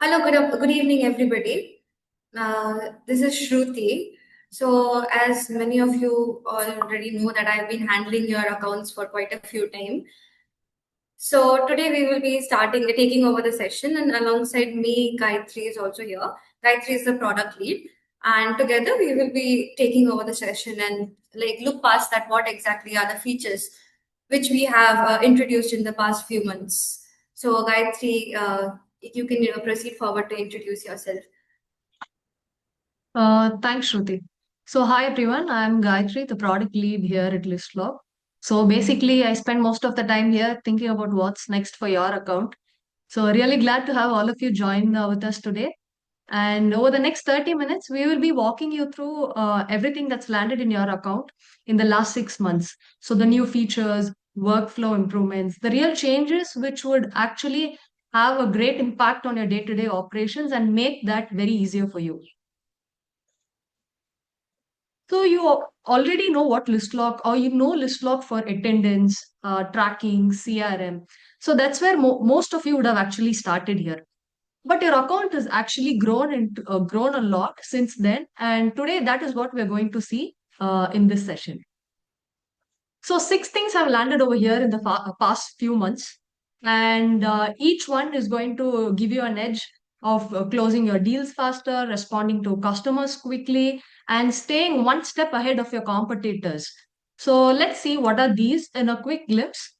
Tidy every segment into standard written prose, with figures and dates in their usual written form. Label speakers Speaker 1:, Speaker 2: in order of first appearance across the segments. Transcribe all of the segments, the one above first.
Speaker 1: Hello, good evening, everybody. This is Shruti. So, as many of you already know, that I've been handling your accounts for quite a few time. So today we will be taking over the session, and alongside me, Gayatri is also here. Gayatri is the product lead, and together we will be taking over the session and like look past that what exactly are the features which we have introduced in the past few months. So Gayatri, you can proceed forward to introduce yourself.
Speaker 2: Thanks, Shruti. So, hi everyone. I'm Gayatri, the product lead here at Lystloc. So, basically, I spend most of the time here thinking about what's next for your account. So, really glad to have all of you join with us today. And over the next 30 minutes, we will be walking you through everything that's landed in your account in the last 6 months. So, the new features, workflow improvements, the real changes which would actually have a great impact on your day to day operations and make that very easier for you. So you already know what Lystloc, or you know Lystloc for attendance, tracking, CRM. So that's where most of you would have actually started here. But your account has actually grown a lot since then, and today that is what we're going to see in this session. So six things have landed over here in the past few months, and each one is going to give you an edge of closing your deals faster, responding to customers quickly, and staying one step ahead of your competitors. So let's see what are these in a quick glimpse.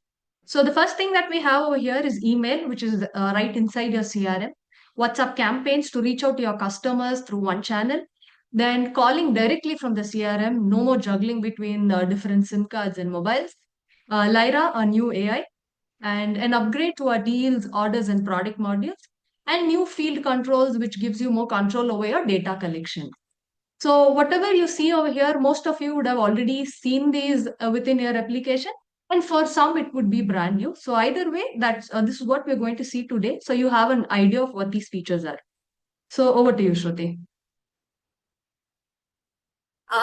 Speaker 2: So the first thing that we have over here is email, which is right inside your CRM. WhatsApp campaigns to reach out to your customers through one channel, then calling directly from the CRM, no more juggling between different SIM cards and mobiles. Lyra, a new AI, and an upgrade to our deals, orders, and product modules, and new field controls, which gives you more control over your data collection. So, whatever you see over here, most of you would have already seen these within your application, and for some, it would be brand new. So, either way, this is what we're going to see today. So, you have an idea of what these features are. So, over to you, Shruti.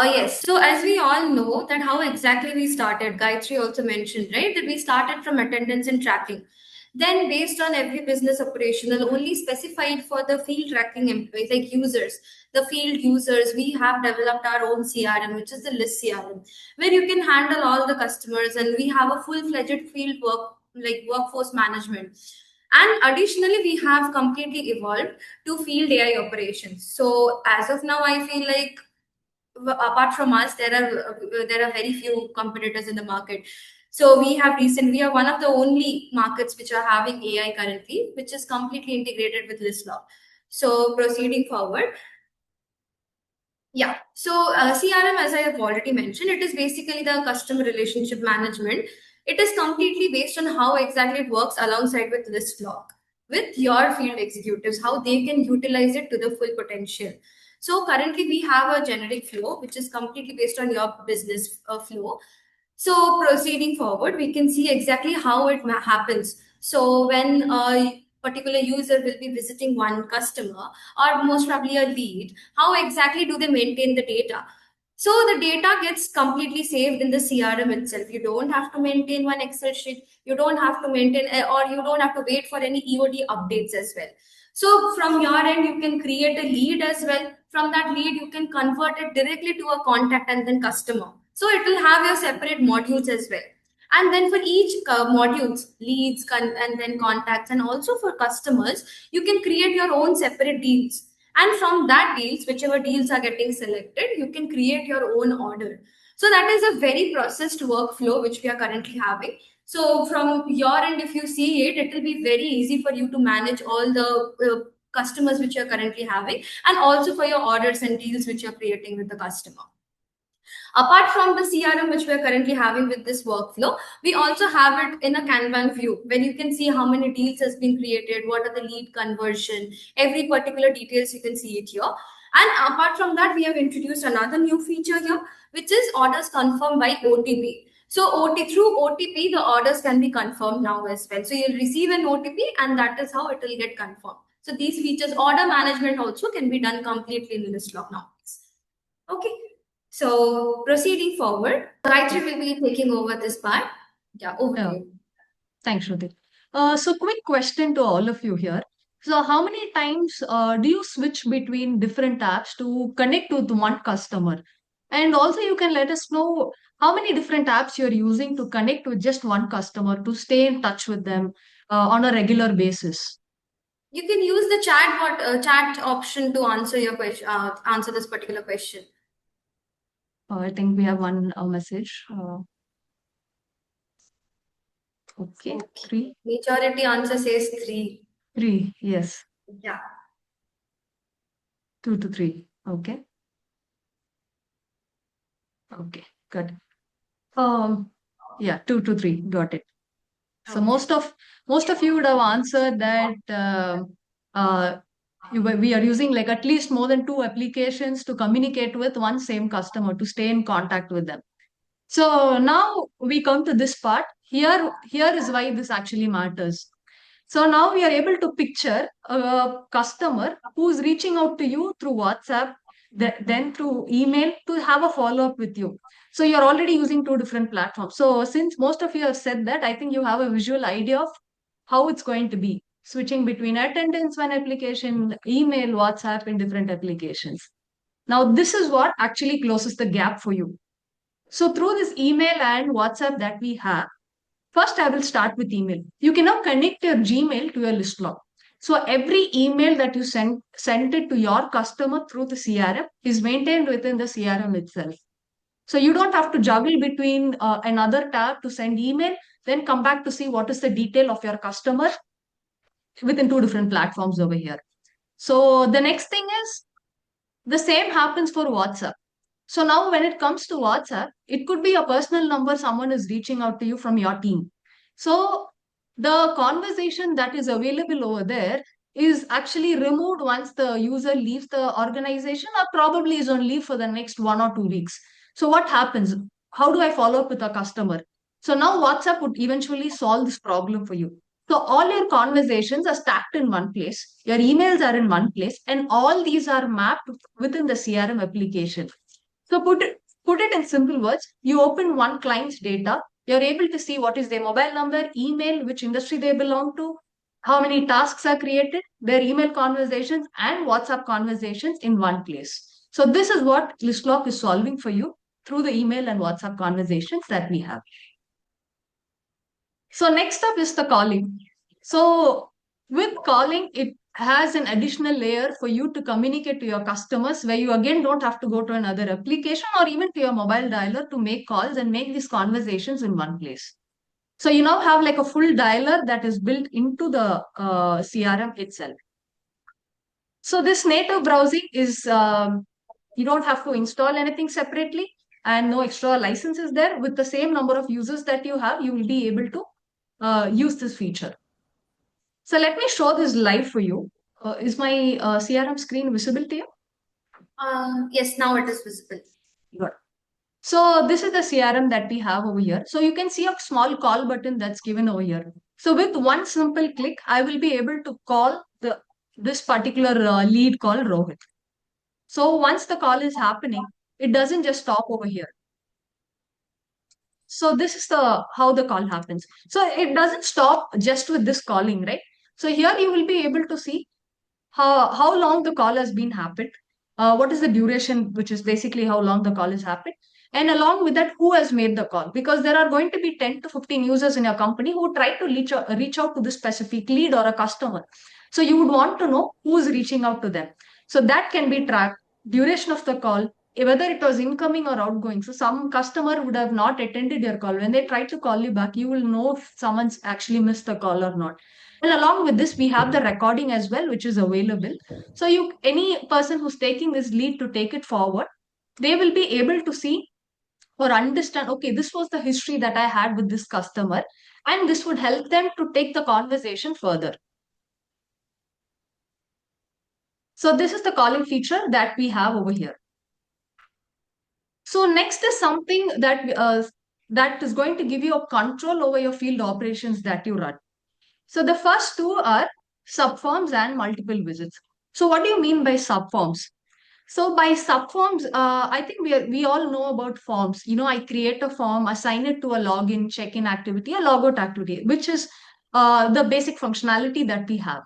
Speaker 1: Yes. So as we all know that how exactly we started, Gayatri also mentioned, right, that we started from attendance and tracking. Then based on every business operational, only specified for the field tracking employees, like users, the field users, we have developed our own CRM, which is the list CRM, where you can handle all the customers and we have a full-fledged field work, like workforce management. And additionally, we have completely evolved to field AI operations. So as of now, I feel like apart from us there are very few competitors in the market. So we are one of the only markets which are having AI currently, which is completely integrated with Lystloc. So proceeding forward, yeah. So CRM, as I have already mentioned, it is basically the customer relationship management. It is completely based on how exactly it works alongside with Lystloc, with your field executives, how they can utilize it to the full potential. So currently we have a generic flow, which is completely based on your business flow. So proceeding forward, we can see exactly how it happens. So when a particular user will be visiting one customer or most probably a lead, how exactly do they maintain the data? So the data gets completely saved in the CRM itself. You don't have to maintain one Excel sheet. You don't have to maintain, or you don't have to wait for any EOD updates as well. So from your end, you can create a lead as well. From that lead, you can convert it directly to a contact and then customer. So it will have your separate modules as well. And then for each modules, leads, and then contacts, and also for customers, you can create your own separate deals. And from that deals, whichever deals are getting selected, you can create your own order. So that is a very processed workflow which we are currently having. So from your end, if you see it, it will be very easy for you to manage all the customers which you're currently having, and also for your orders and deals which you're creating with the customer. Apart from the CRM which we are currently having with this workflow, we also have it in a Kanban view where you can see how many deals has been created, what are the lead conversion, every particular details you can see it here. And apart from that, we have introduced another new feature here, which is orders confirmed by OTP. So through OTP, the orders can be confirmed now as well. So you'll receive an OTP, and that is how it will get confirmed. So these features, order management also can be done completely in Lystloc now. Okay. So proceeding forward, Gayatri will be taking over this part. Yeah, over to
Speaker 2: Yeah.
Speaker 1: you.
Speaker 2: Thanks, Shruti. So, quick question to all of you here. So how many times do you switch between different apps to connect with one customer? And also you can let us know how many different apps you're using to connect with just one customer to stay in touch with them on a regular basis.
Speaker 1: You can use the chat option to answer your question, answer this particular question.
Speaker 2: I think we have one message. Okay,
Speaker 1: Okay.
Speaker 2: three,
Speaker 1: Majority answer says three.
Speaker 2: three. Yes,
Speaker 1: Yeah.
Speaker 2: 2 to 3. Okay, okay, good. Um, yeah, 2 to 3. Got it. So
Speaker 1: Okay.
Speaker 2: most of you would have answered that uh, we are using like at least more than two applications to communicate with one same customer to stay in contact with them. So now we come to this part. Here is why this actually matters. So now we are able to picture a customer who's reaching out to you through WhatsApp, then through email to have a follow up with you. So you're already using two different platforms. So since most of you have said that, I think you have a visual idea of how it's going to be switching between attendance one application, email, WhatsApp, in different applications. Now, this is what actually closes the gap for you. So through this email and WhatsApp that we have, first, I will start with email. You can now connect your Gmail to your Lystloc. So every email that you send it to your customer through the CRM is maintained within the CRM itself. So you don't have to juggle between another tab to send email, then come back to see what is the detail of your customer within two different platforms over here. So the next thing is the same happens for WhatsApp. So now when it comes to WhatsApp, it could be a personal number someone is reaching out to you from your team. So the conversation that is available over there is actually removed once the user leaves the organization or probably is on leave for the next 1 or 2 weeks. So what happens? How do I follow up with a customer? So now WhatsApp would eventually solve this problem for you. So all your conversations are stacked in one place, your emails are in one place, and all these are mapped within the CRM application. So put it in simple words. You open one client's data. You're able to see what is their mobile number, email, which industry they belong to, how many tasks are created, their email conversations and WhatsApp conversations in one place. So this is what Listlock is solving for you through the email and WhatsApp conversations that we have. So next up is the calling. So with calling, it has an additional layer for you to communicate to your customers where you again don't have to go to another application or even to your mobile dialer to make calls and make these conversations in one place. So you now have like a full dialer that is built into the CRM itself. So this native browsing is, you don't have to install anything separately and no extra licenses there. With the same number of users that you have, you will be able to use this feature. So let me show this live for you. Is my CRM screen visible to you?
Speaker 1: Yes, now it is visible.
Speaker 2: Good. So this is the CRM that we have over here. So you can see a small call button that's given over here. So with one simple click, I will be able to call this particular lead called Rohit. So once the call is happening, it doesn't just stop over here. So this is the how the call happens. So it doesn't stop just with this calling, right? So here you will be able to see how long the call has been happened, what is the duration, which is basically how long the call has happened, and along with that, who has made the call. Because there are going to be 10 to 15 users in your company who try to reach out to this specific lead or a customer. So you would want to know who's reaching out to them. So that can be tracked, duration of the call, whether it was incoming or outgoing. So some customer would have not attended your call. When they try to call you back, you will know if someone's actually missed the call or not. And along with this, we have the recording as well, which is available. So you any person who's taking this lead to take it forward, they will be able to see or understand, okay, this was the history that I had with this customer, and this would help them to take the conversation further. So this is the calling feature that we have over here. So next is something that is going to give you a control over your field operations that you run. So the first two are subforms and multiple visits. So what do you mean by subforms? So by subforms, I think we all know about forms. You know, I create a form, assign it to a login, check-in activity, a logout activity, which is the basic functionality that we have.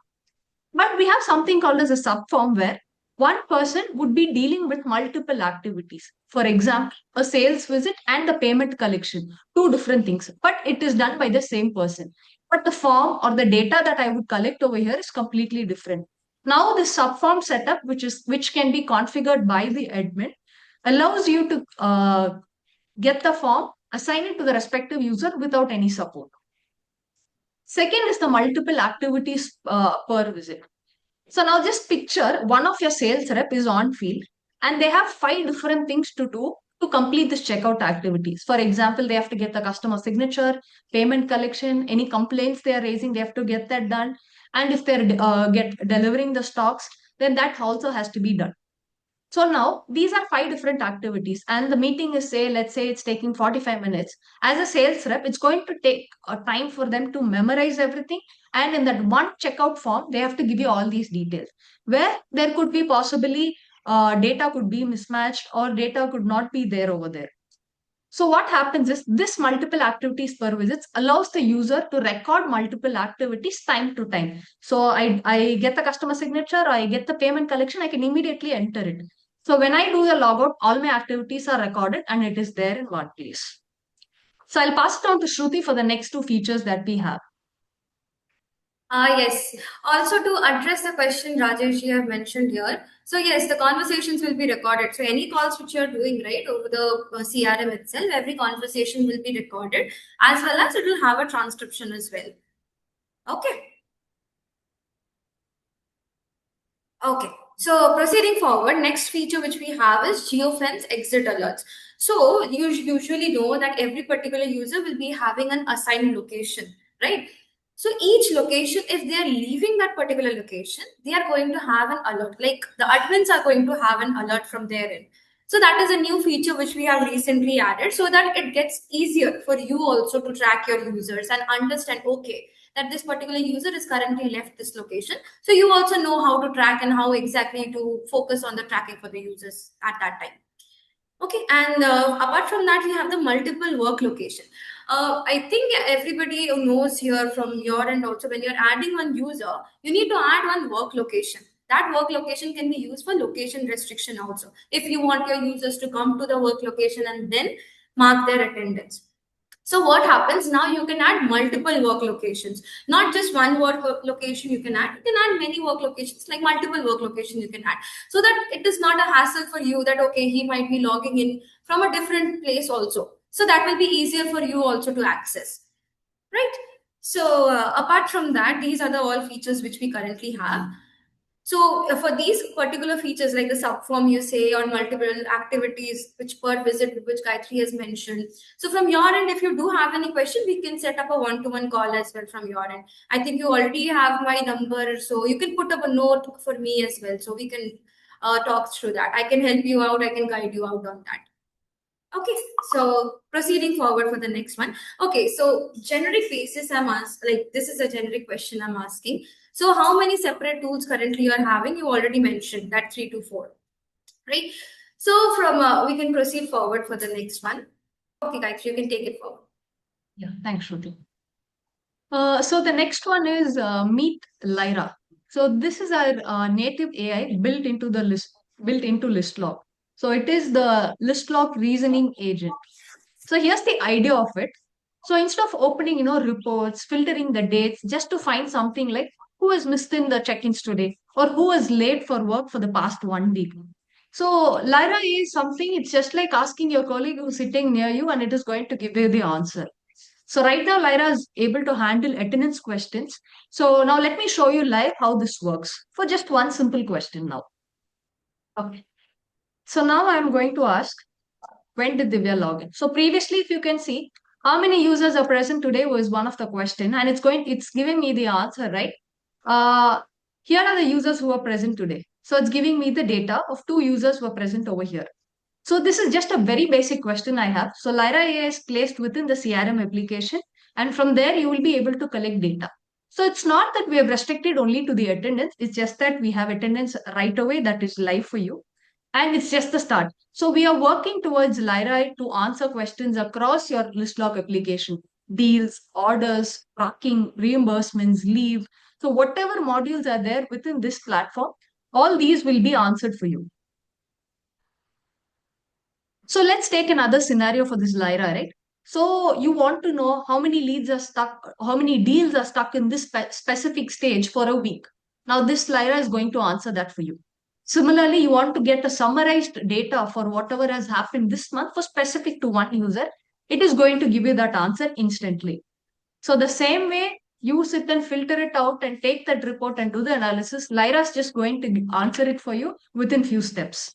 Speaker 2: But we have something called as a subform where one person would be dealing with multiple activities. For example, a sales visit and the payment collection, two different things, but it is done by the same person. But the form or the data that I would collect over here is completely different. Now, the subform setup, which can be configured by the admin, allows you to get the form, assign it to the respective user without any support. Second is the multiple activities per visit. So now just picture one of your sales rep is on field and they have five different things to do to complete this checkout activities. For example, they have to get the customer signature, payment collection, any complaints they are raising, they have to get that done. And if they're get delivering the stocks, then that also has to be done. So now these are five different activities, and the meeting is say, let's say it's taking 45 minutes. As a sales rep, it's going to take a time for them to memorize everything. And in that one checkout form, they have to give you all these details where there could be possibly data could be mismatched or data could not be there over there. So what happens is this multiple activities per visits allows the user to record multiple activities time to time. So I get the customer signature, I get the payment collection, I can immediately enter it. So when I do the logout, all my activities are recorded and it is there in one place. So I'll pass it on to Shruti for the next two features that we have.
Speaker 1: Yes. Also, to address the question Rajesh you have mentioned here, so yes, the conversations will be recorded. So any calls which you are doing right over the CRM itself, every conversation will be recorded, as well as it will have a transcription as well. Okay. Okay, so proceeding forward, next feature which we have is geofence exit alerts. So you usually know that every particular user will be having an assigned location, right? So each location, if they are leaving that particular location, they are going to have an alert. Like the admins are going to have an alert from their end. So that is a new feature which we have recently added so that it gets easier for you also to track your users and understand, okay, that this particular user is currently left this location, so you also know how to track and how exactly to focus on the tracking for the users at that time. Okay, and apart from that, we have the multiple work location. I think everybody knows here from your end also, when you're adding one user, you need to add one work location. That work location can be used for location restriction also. If you want your users to come to the work location and then mark their attendance. So what happens now? You can add multiple work locations, not just one location. You can add. You can add many work locations, like multiple work locations. You can add, so that it is not a hassle for you. That okay, he might be logging in from a different place also. So that will be easier for you also to access, right? So apart from that, these are the all features which we currently have. So for these particular features like the subform you say on multiple activities which per visit which Gayatri has mentioned. So from your end, if you do have any question, we can set up a one-to-one call as well from your end. I think you already have my number, so you can put up a note for me as well. So we can talk through that. I can help you out. I can guide you out on that. Okay, so proceeding forward for the next one. Okay, so generic basis I'm asked, like this is a generic question I'm asking. So how many separate tools currently you are having? You already mentioned that three to four, right? So from we can proceed forward for the next one. Okay, guys, you can take it forward.
Speaker 2: Yeah, thanks, Shruti. So the next one is Meet Lyra. So this is our native AI built into Lystloc. So it is the Lystloc reasoning agent. So here's the idea of it. So instead of opening, reports, filtering the dates just to find something like who has missed in the check-ins today or who was late for work for the past 1 week. So Lyra is something, it's just like asking your colleague who's sitting near you and it is going to give you the answer. So right now, Lyra is able to handle attendance questions. So now let me show you live how this works for just one simple question now. Okay. So now I'm going to ask, when did Divya log in? So previously, if you can see, how many users are present today was one of the question, and it's giving me the answer, right? Uh, Here are the users who are present today. So it's giving me the data of two users who are present over here. So this is just a very basic question I have. So Lyra AI is placed within the CRM application, and from there you will be able to collect data. So it's not that we have restricted only to the attendance. It's just that we have attendance right away that is live for you. And it's just the start. So we are working towards Lyra to answer questions across your Lystloc application. Deals, orders, tracking, reimbursements, leave. So whatever modules are there within this platform, all these will be answered for you. So let's take another scenario for this Lyra, right? So you want to know how many leads are stuck, how many deals are stuck in this specific stage for a week. Now this Lyra is going to answer that for you. Similarly, you want to get a summarized data for whatever has happened this month for specific to one user. It is going to give you that answer instantly. So the same way you sit and filter it out and take that report and do the analysis, Lyra is just going to answer it for you within few steps.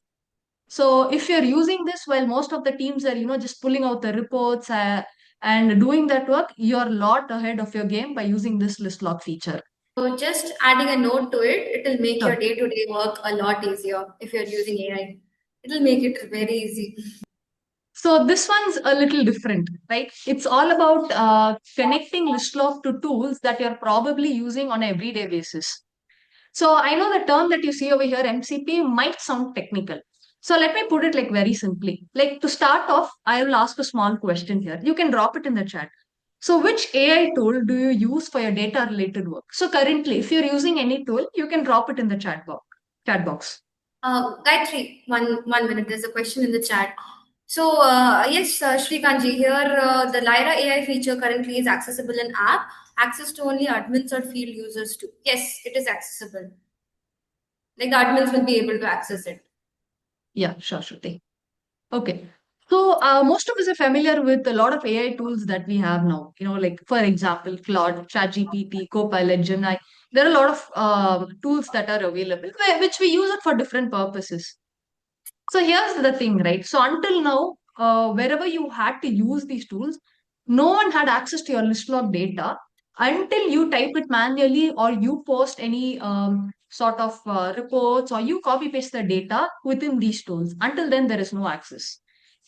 Speaker 2: So if you're using this while most of the teams are, just pulling out the reports and doing that work, you're a lot ahead of your game by using this list log feature.
Speaker 1: So just adding a note to it, it'll make your
Speaker 2: Sure.
Speaker 1: day-to-day work a lot easier if you're using AI. It'll make it very easy.
Speaker 2: So this one's a little different, right? It's all about connecting Lystloc to tools that you're probably using on an everyday basis. So I know the term that you see over here, MCP, might sound technical. So let me put it like very simply. Like to start off, I will ask a small question here. You can drop it in the chat. So which AI tool do you use for your data related work? So currently, if you're using any tool, you can drop it in the chat box. Chat box.
Speaker 1: Gayatri, one minute. There's a question in the chat. So yes, Shrikantji, here the Lyra AI feature currently is accessible in app. Access to only admins or field users too. Yes, it is accessible. Like the admins will be able to access it.
Speaker 2: Yeah, sure, Shruti. Okay. So most of us are familiar with a lot of AI tools that we have now. Like for example, Claude, ChatGPT, Copilot, Gemini. There are a lot of tools that are available, which we use it for different purposes. So here's the thing, right? So until now, wherever you had to use these tools, no one had access to your list log data until you type it manually or you post any sort of reports or you copy paste the data within these tools. Until then, there is no access.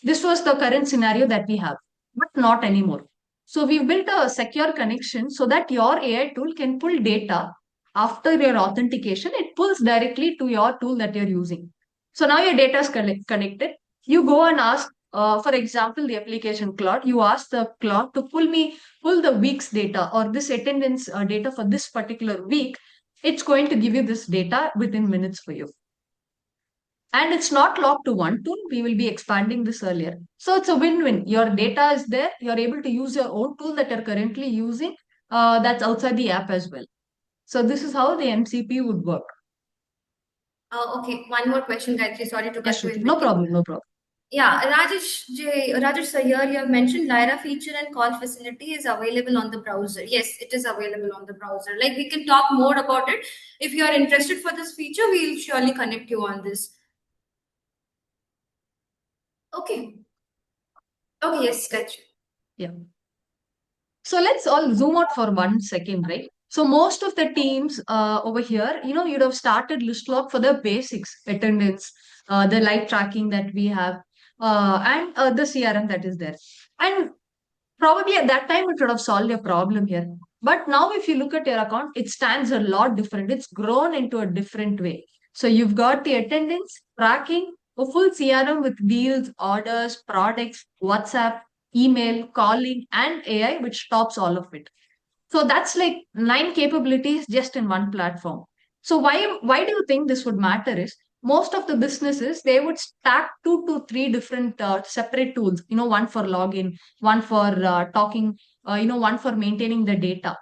Speaker 2: This was the current scenario that we have, but not anymore. So we've built a secure connection so that your AI tool can pull data after your authentication. It pulls directly to your tool that you're using. So now your data is connected. You go and ask, for example, the application Claude. You ask the Claude to pull the week's data or this attendance data for this particular week. It's going to give you this data within minutes for you. And it's not locked to one tool. We will be expanding this earlier. So it's a win-win. Your data is there. You're able to use your own tool that you're currently using. That's outside the app as well. So this is how the MCP would work.
Speaker 1: Okay, one more question, Gayatri. Sorry to
Speaker 2: Yes,
Speaker 1: cut you
Speaker 2: Shruti.
Speaker 1: in
Speaker 2: No
Speaker 1: between.
Speaker 2: problem. No problem.
Speaker 1: Yeah, Rajesh sir, here you have mentioned Lyra feature and call facility is available on the browser. Yes, it is available on the browser. Like we can talk more about it. If you are interested for this feature, we'll surely connect you on this. Okay. Okay, yes, gotcha.
Speaker 2: Yeah. So let's all zoom out for 1 second, right? So most of the teams over here, you'd have started Lystloc for the basics, attendance, the live tracking that we have, and the CRM that is there. And probably at that time, it would have solved your problem here. But now, if you look at your account, it stands a lot different. It's grown into a different way. So you've got the attendance, tracking, a full CRM with deals, orders, products, WhatsApp, email, calling, and AI, which tops all of it. So that's like 9 capabilities just in one platform. So why do you think this would matter is most of the businesses they would stack 2 to 3 different separate tools. One for login, one for talking, one for maintaining the data.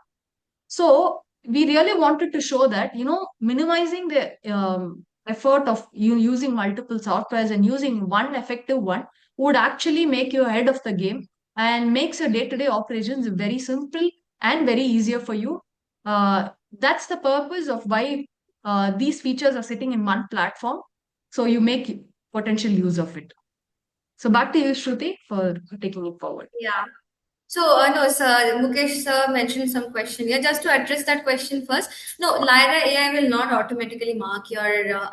Speaker 2: So we really wanted to show that, minimizing the effort of you using multiple softwares and using one effective one would actually make you ahead of the game and makes your day-to-day operations very simple and very easier for you. That's the purpose of why these features are sitting in one platform. So you make potential use of it. So back to you, Shruti, for taking it forward.
Speaker 1: Yeah. So, no, sir, Mukesh sir mentioned some question. Yeah, just to address that question first. No, Lyra AI will not automatically mark your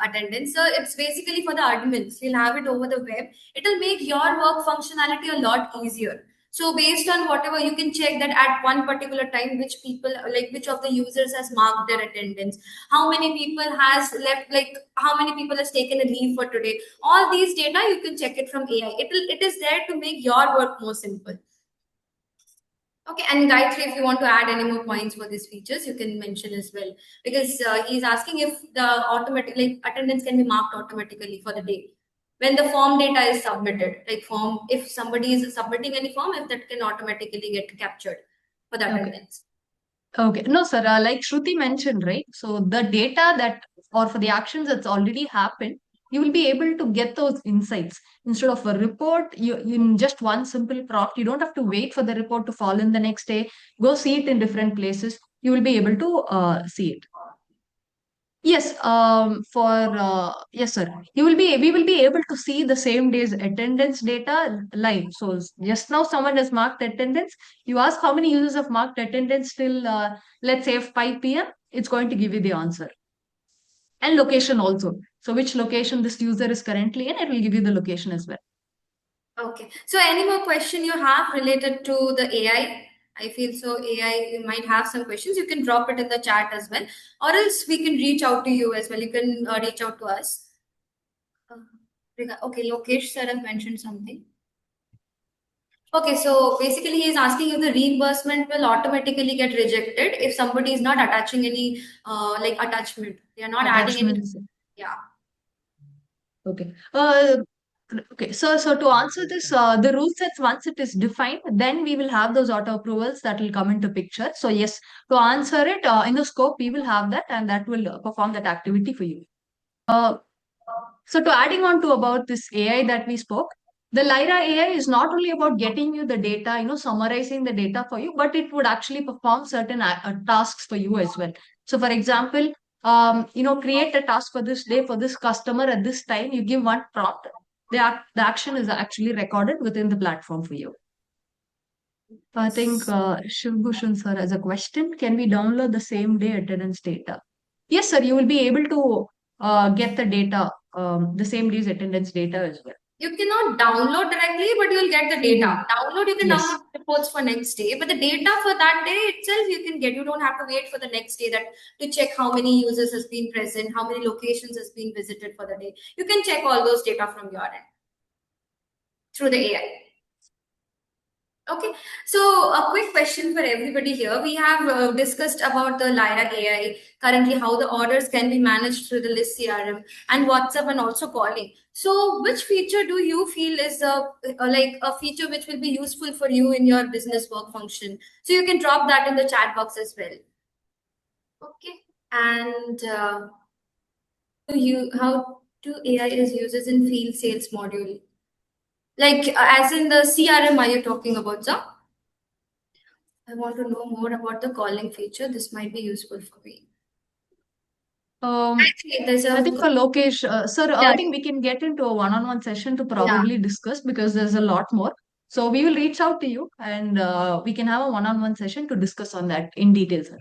Speaker 1: attendance. So, it's basically for the admins. You'll have it over the web. It'll make your work functionality a lot easier. So, based on whatever you can check that at one particular time, which people like which of the users has marked their attendance, how many people has left, like how many people has taken a leave for today. All these data you can check it from AI. It is there to make your work more simple. Okay, and Gayatri, if you want to add any more points for these features, you can mention as well. Because he's asking if the automatic like attendance can be marked automatically for the day when the form data is submitted. Like form, if somebody is submitting any form, if that can automatically get captured for the
Speaker 2: Okay.
Speaker 1: attendance.
Speaker 2: Okay. No, sir. Like Shruti mentioned, right? So the data that, or for the actions that's already happened, you will be able to get those insights instead of a report. You in just one simple prompt, you don't have to wait for the report to fall in the next day. Go see it in different places. You will be able to see it. Yes, yes, sir. We will be able to see the same day's attendance data live. So just now someone has marked attendance. You ask how many users have marked attendance till, let's say 5 p.m. It's going to give you the answer and location also. So which location this user is currently in, it will give you the location as well.
Speaker 1: Okay. So any more question you have related to the AI? I feel so AI, you might have some questions. You can drop it in the chat as well. Or else we can reach out to you as well. You can reach out to us. Uh, okay, Lokesh sir have mentioned something. Okay, so basically he is asking if the reimbursement will automatically get rejected if somebody is not attaching any like attachment. They are not adding any.
Speaker 2: Attachments.
Speaker 1: Yeah.
Speaker 2: Okay. Okay. So to answer this, the rule sets once it is defined, then we will have those auto approvals that will come into picture. So yes, to answer it, in the scope, we will have that, and that will perform that activity for you. Uh, so to adding on to about this AI that we spoke, the Lyra AI is not only about getting you the data, summarizing the data for you, but it would actually perform certain tasks for you as well. So for example, create a task for this day for this customer at this time. You give one prompt. The action is actually recorded within the platform for you. I think
Speaker 1: Yes.
Speaker 2: Shiv Bhushan sir has a question. Can we download the same day attendance data? Yes, sir. You will be able to get the data, the same day's attendance data as well.
Speaker 1: You cannot download directly, but you'll get the
Speaker 2: Hmm.
Speaker 1: data. Download, you can
Speaker 2: Yes.
Speaker 1: download reports for next day, but the data for that day itself you can get. You don't have to wait for the next day that to check how many users has been present, how many locations has been visited for the day. You can check all those data from your end through the AI. Okay, so a quick question for everybody here. We have discussed about the Lyra AI, currently how the orders can be managed through the list CRM and WhatsApp and also calling. So, which feature do you feel is like a feature which will be useful for you in your business work function? So you can drop that in the chat box as well. Okay, and how do AI is used in field sales module? Like as in the CRM, are you talking about, sir? I want to know more about the calling feature. This might be useful for me.
Speaker 2: Um,
Speaker 1: Actually, there's
Speaker 2: I
Speaker 1: a
Speaker 2: think for Lokesh, sir,
Speaker 1: yeah,
Speaker 2: I think we can get into a one-on-one session to
Speaker 1: yeah.
Speaker 2: probably discuss because there's a lot more. So we will reach out to you and we can have a one-on-one session to discuss on that in detail, sir.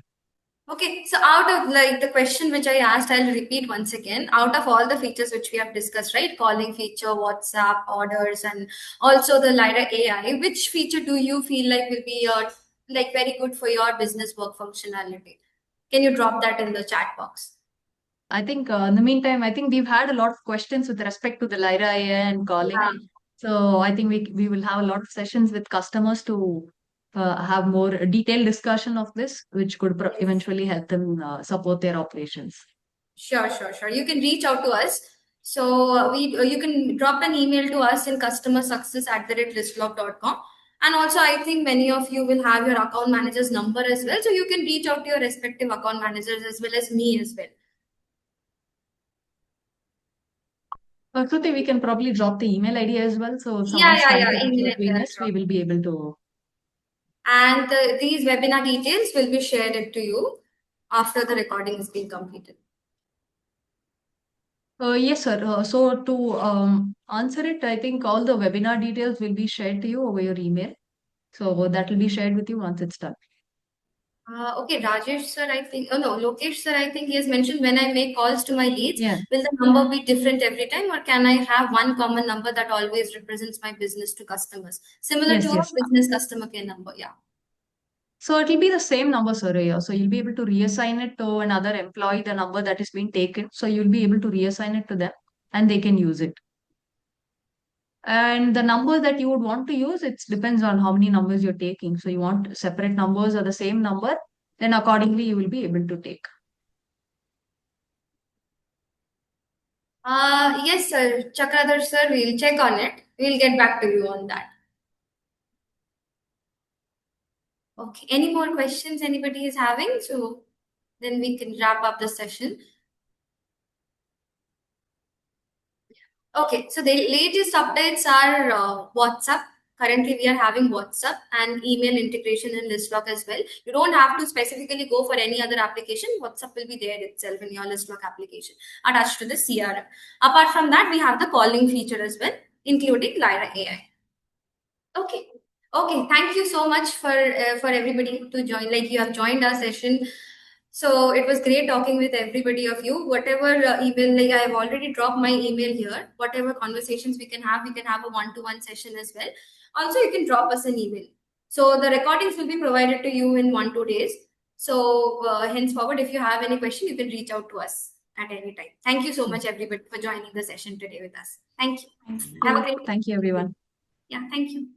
Speaker 1: Okay, so out of like the question which I asked, I'll repeat once again. Out of all the features which we have discussed, right? Calling feature, WhatsApp, orders, and also the Lyra AI, which feature do you feel like will be like very good for your business work functionality? Can you drop that in the chat box?
Speaker 2: I think in the meantime, I think we've had a lot of questions with respect to the Lyra AI and calling.
Speaker 1: Yeah.
Speaker 2: So I think we will have a lot of sessions with customers to have more detailed discussion of this, which could eventually help them support their operations.
Speaker 1: Sure, sure, sure. You can reach out to us. So we you can drop an email to us in customer success at listlock.com. And also, I think many of you will have your account manager's number as well. So you can reach out to your respective account managers as well as me as well.
Speaker 2: Kruti, we can probably drop the email ID as well. So if
Speaker 1: Yeah,
Speaker 2: someone's
Speaker 1: yeah,
Speaker 2: trying
Speaker 1: yeah.
Speaker 2: to reach
Speaker 1: Email
Speaker 2: out
Speaker 1: as
Speaker 2: to
Speaker 1: well.
Speaker 2: us, we
Speaker 1: Drop.
Speaker 2: will be able to.
Speaker 1: And these webinar details will be shared it to you after the recording has been completed.
Speaker 2: Yes, sir. So to answer it, I think all the webinar details will be shared to you over your email. So that will be shared with you once it's done.
Speaker 1: Okay, Rajesh sir, I think, oh no, Lokesh sir, I think he has mentioned when I make calls to my leads,
Speaker 2: Yeah.
Speaker 1: will the number be different every time or can I have one common number that always represents my business to customers? Similar to
Speaker 2: Yes,
Speaker 1: a
Speaker 2: yes.
Speaker 1: business customer care number, yeah.
Speaker 2: So it will be the same number, sir. Yeah. So you'll be able to reassign it to another employee, the number that is being taken. So you'll be able to reassign it to them and they can use it. And the number that you would want to use, it depends on how many numbers you're taking. So you want separate numbers or the same number, then accordingly you will be able to take.
Speaker 1: Yes, sir. Chakradhar, sir, we'll check on it. We'll get back to you on that. Okay. Any more questions anybody is having? So then we can wrap up the session. Okay, so the latest updates are WhatsApp. Currently, we are having WhatsApp and email integration in Lystloc as well. You don't have to specifically go for any other application. WhatsApp will be there itself in your Lystloc application attached to the CRM. Apart from that, we have the calling feature as well, including Lyra AI. Okay. Okay. Thank you so much for everybody to join. Like you have joined our session. So it was great talking with everybody of you. Whatever email, like I have already dropped my email here. Whatever conversations we can have a one-to-one session as well. Also, you can drop us an email. So the recordings will be provided to you in 1 2 days. So henceforward, if you have any question, you can reach out to us at any time. Thank you so
Speaker 2: Yeah.
Speaker 1: much, everybody, for joining the session today with us. Thank you.
Speaker 2: Thank
Speaker 1: Have a
Speaker 2: you.
Speaker 1: great day.
Speaker 2: Thank you, everyone.
Speaker 1: Yeah. Thank you.